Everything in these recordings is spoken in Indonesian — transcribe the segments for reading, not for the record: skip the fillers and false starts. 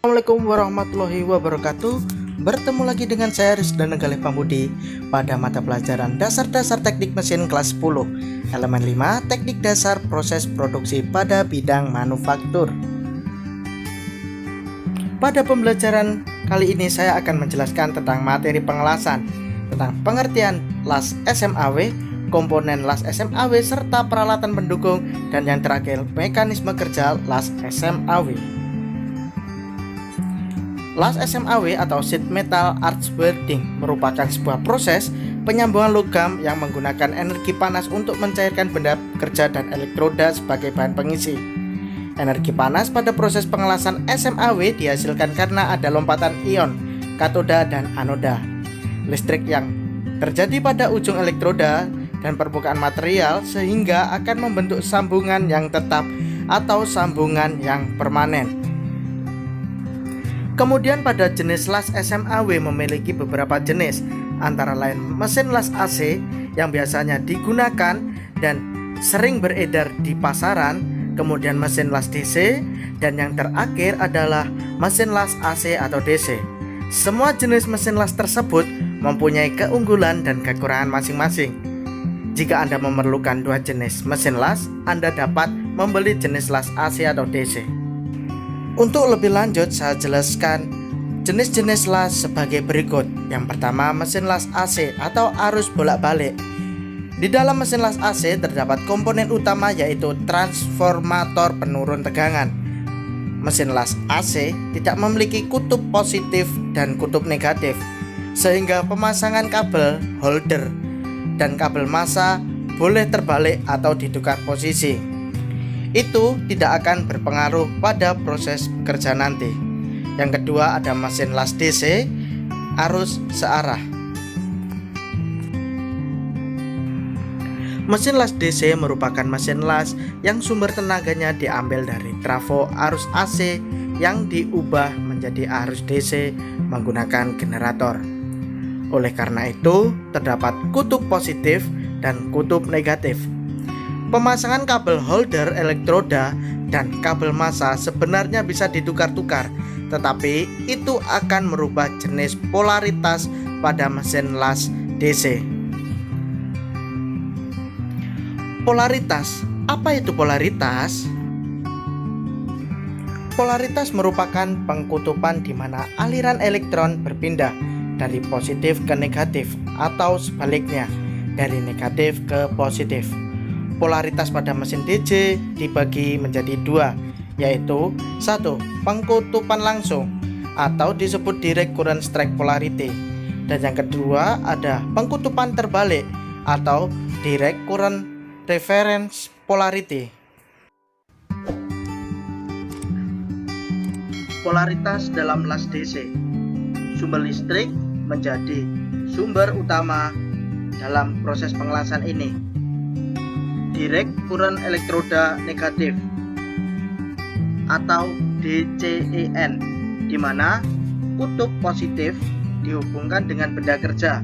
Assalamualaikum warahmatullahi wabarakatuh. Bertemu lagi dengan saya Rizdan Galih Pambudi pada mata pelajaran Dasar-Dasar Teknik Mesin kelas 10, elemen 5, Teknik Dasar Proses Produksi pada bidang manufaktur. Pada pembelajaran kali ini saya akan menjelaskan tentang materi pengelasan, tentang pengertian las SMAW, komponen las SMAW serta peralatan pendukung, dan yang terakhir mekanisme kerja las SMAW. Las SMAW atau Sheet Metal Arch Welding merupakan sebuah proses penyambungan logam yang menggunakan energi panas untuk mencairkan benda kerja dan elektroda sebagai bahan pengisi. Energi panas pada proses pengelasan SMAW dihasilkan karena ada lompatan ion katoda dan anoda. Listrik yang terjadi pada ujung elektroda dan permukaan material sehingga akan membentuk sambungan yang tetap atau sambungan yang permanen. Kemudian pada jenis las SMAW memiliki beberapa jenis, antara lain mesin las AC yang biasanya digunakan dan sering beredar di pasaran, kemudian mesin las DC, dan yang terakhir adalah mesin las AC atau DC. Semua jenis mesin las tersebut mempunyai keunggulan dan kekurangan masing-masing. Jika Anda memerlukan dua jenis mesin las, Anda dapat membeli jenis las AC atau DC. Untuk lebih lanjut, saya jelaskan jenis-jenis las sebagai berikut. Yang pertama, mesin las AC atau arus bolak-balik. Di dalam mesin las AC terdapat komponen utama yaitu transformator penurun tegangan. Mesin las AC tidak memiliki kutub positif dan kutub negatif, sehingga pemasangan kabel holder dan kabel massa boleh terbalik atau ditukar posisi. Itu tidak akan berpengaruh pada proses kerja nanti. Yang kedua ada mesin las DC, arus searah. Mesin las DC merupakan mesin las yang sumber tenaganya diambil dari trafo arus AC yang diubah menjadi arus DC menggunakan generator. Oleh karena itu, terdapat kutub positif dan kutub negatif. Pemasangan kabel holder elektroda dan kabel massa sebenarnya bisa ditukar-tukar, tetapi itu akan merubah jenis polaritas pada mesin las DC. Polaritas, apa itu polaritas? Polaritas merupakan pengkutupan di mana aliran elektron berpindah dari positif ke negatif atau sebaliknya, dari negatif ke positif. Polaritas pada mesin DC dibagi menjadi dua, yaitu 1. Pengkutupan langsung atau disebut direct current strike polarity, dan yang kedua ada pengkutupan terbalik atau direct current reference polarity. Polaritas dalam las DC. Sumber listrik menjadi sumber utama dalam proses pengelasan ini. Direct current elektroda negatif atau DCEN, di mana kutub positif dihubungkan dengan benda kerja,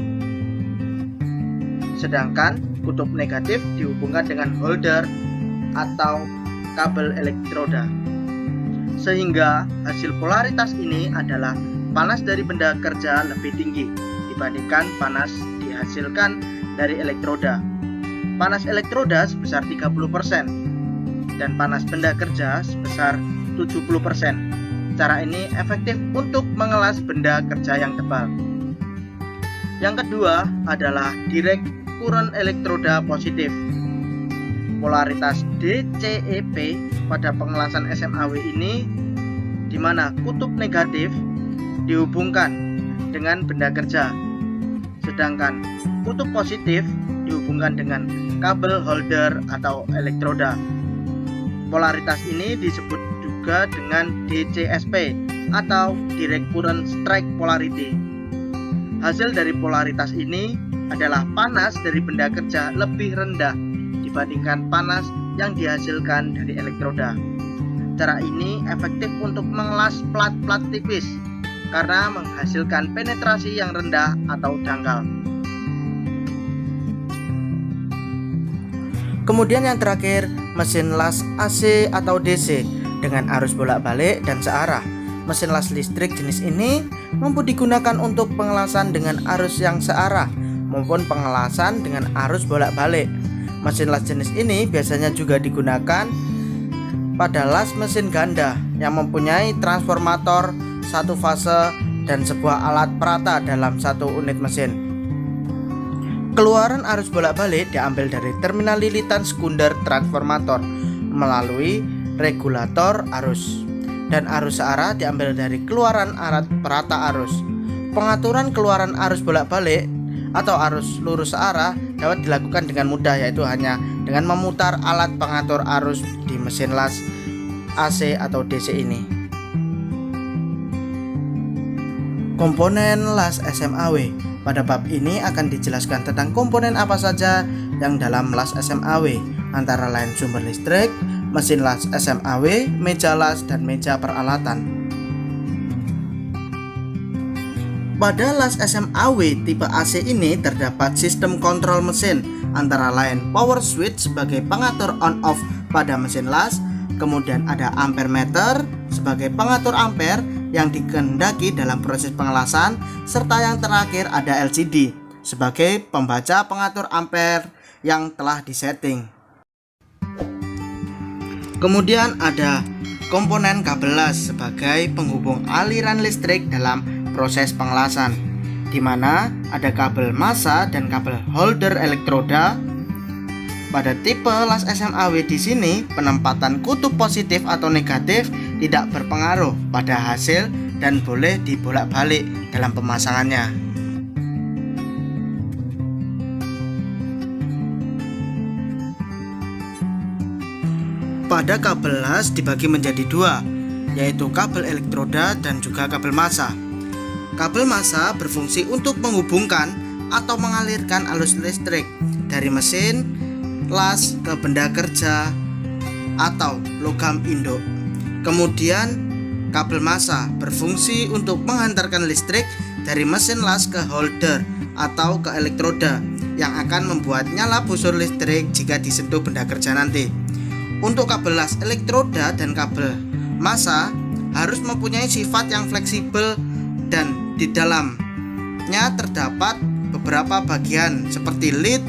sedangkan kutub negatif dihubungkan dengan holder atau kabel elektroda, sehingga hasil polaritas ini adalah panas dari benda kerja lebih tinggi dibandingkan panas dihasilkan dari elektroda. Panas elektroda sebesar 30% dan panas benda kerja sebesar 70%. Cara ini efektif untuk mengelas benda kerja yang tebal. Yang kedua adalah direct current elektroda positif. Polaritas DCEP pada pengelasan SMAW ini di mana kutub negatif dihubungkan dengan benda kerja, sedangkan kutub positif dihubungkan dengan kabel holder atau elektroda. Polaritas ini disebut juga dengan DCSP atau direct current strike polarity. Hasil dari polaritas ini adalah panas dari benda kerja lebih rendah dibandingkan panas yang dihasilkan dari elektroda. Cara ini efektif untuk mengelas plat-plat tipis karena menghasilkan penetrasi yang rendah atau dangkal. Kemudian yang terakhir, mesin las AC atau DC dengan arus bolak-balik dan searah. Mesin las listrik jenis ini mampu digunakan untuk pengelasan dengan arus yang searah maupun pengelasan dengan arus bolak-balik. Mesin las jenis ini biasanya juga digunakan pada las mesin ganda yang mempunyai transformator satu fase dan sebuah alat perata dalam satu unit mesin. Keluaran arus bolak-balik diambil dari terminal lilitan sekunder transformator melalui regulator arus, dan arus searah diambil dari keluaran alat perata arus. Pengaturan keluaran arus bolak-balik atau arus lurus searah dapat dilakukan dengan mudah, yaitu hanya dengan memutar alat pengatur arus di mesin las AC atau DC ini. Komponen las SMAW. Pada bab ini akan dijelaskan tentang komponen apa saja yang dalam las SMAW, antara lain sumber listrik, mesin las SMAW, meja las, dan meja peralatan. Pada las SMAW tipe AC ini terdapat sistem kontrol mesin, antara lain power switch sebagai pengatur on-off pada mesin las, kemudian ada ampere meter sebagai pengatur ampere yang dikehendaki dalam proses pengelasan, serta yang terakhir ada LCD sebagai pembaca pengatur ampere yang telah disetting. Kemudian ada komponen kabel las sebagai penghubung aliran listrik dalam proses pengelasan, di mana ada kabel massa dan kabel holder elektroda. Pada tipe las SMAW di sini, penempatan kutub positif atau negatif tidak berpengaruh pada hasil dan boleh dibolak-balik dalam pemasangannya. Pada kabel las dibagi menjadi dua, yaitu kabel elektroda dan juga kabel massa. Kabel massa berfungsi untuk menghubungkan atau mengalirkan arus listrik dari mesin las ke benda kerja atau logam induk. Kemudian kabel massa berfungsi untuk menghantarkan listrik dari mesin las ke holder atau ke elektroda yang akan membuat nyala busur listrik jika disentuh benda kerja nanti. Untuk kabel las elektroda dan kabel massa harus mempunyai sifat yang fleksibel, dan di dalamnya terdapat beberapa bagian seperti lid,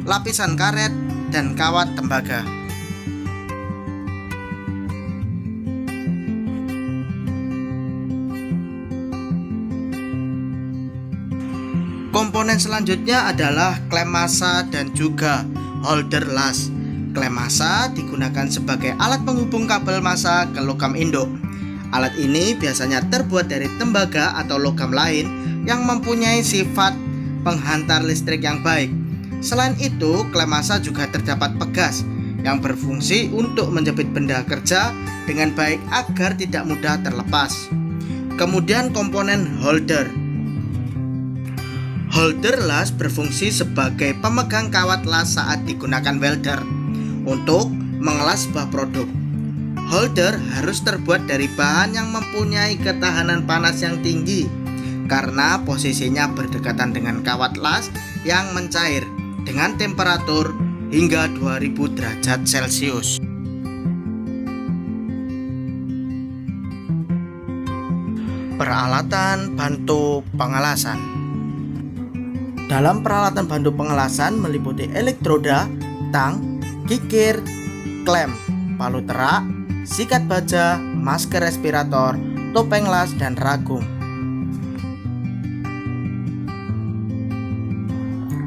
lapisan karet, dan kawat tembaga. Komponen selanjutnya adalah klem massa dan juga holder las. Klem massa digunakan sebagai alat penghubung kabel massa ke logam induk. Alat ini biasanya terbuat dari tembaga atau logam lain yang mempunyai sifat penghantar listrik yang baik. Selain itu, klem massa juga terdapat pegas yang berfungsi untuk menjepit benda kerja dengan baik agar tidak mudah terlepas. Kemudian komponen holder. Holder las berfungsi sebagai pemegang kawat las saat digunakan welder untuk mengelas sebuah produk. Holder harus terbuat dari bahan yang mempunyai ketahanan panas yang tinggi karena posisinya berdekatan dengan kawat las yang mencair dengan temperatur hingga 2000 derajat Celcius. Peralatan bantu pengelasan. Dalam peralatan bantu pengelasan meliputi elektroda, tang, kikir, klem, palu terak, sikat baja, masker respirator, topeng las, dan ragum.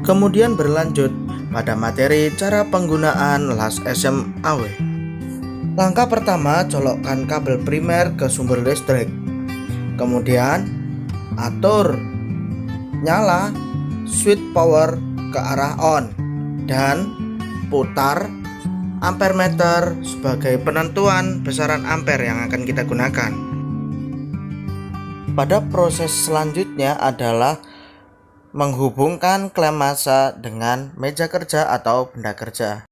Kemudian berlanjut pada materi cara penggunaan las SMAW. Langkah pertama, colokkan kabel primer ke sumber listrik. Kemudian atur nyala switch power ke arah on dan putar ampere meter sebagai penentuan besaran ampere yang akan kita gunakan. Pada proses selanjutnya adalah menghubungkan klem massa dengan meja kerja atau benda kerja.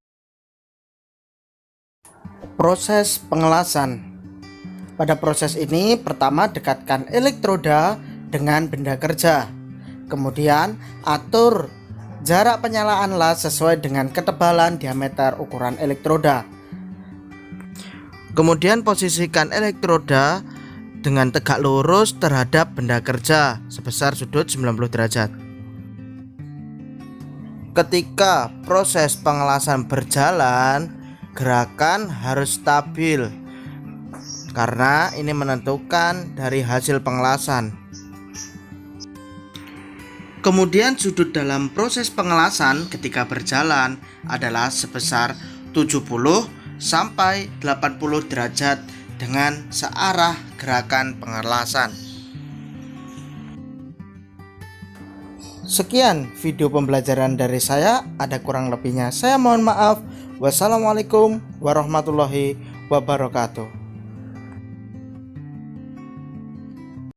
Proses pengelasan. Pada proses ini, pertama dekatkan elektroda dengan benda kerja. Kemudian atur jarak penyalaan las sesuai dengan ketebalan diameter ukuran elektroda. Kemudian posisikan elektroda dengan tegak lurus terhadap benda kerja sebesar sudut 90 derajat. Ketika proses pengelasan berjalan, gerakan harus stabil karena ini menentukan dari hasil pengelasan. Kemudian sudut dalam proses pengelasan ketika berjalan adalah sebesar 70 sampai 80 derajat dengan searah gerakan pengelasan. Sekian video pembelajaran dari saya, ada kurang lebihnya saya mohon maaf. Wassalamualaikum warahmatullahi wabarakatuh.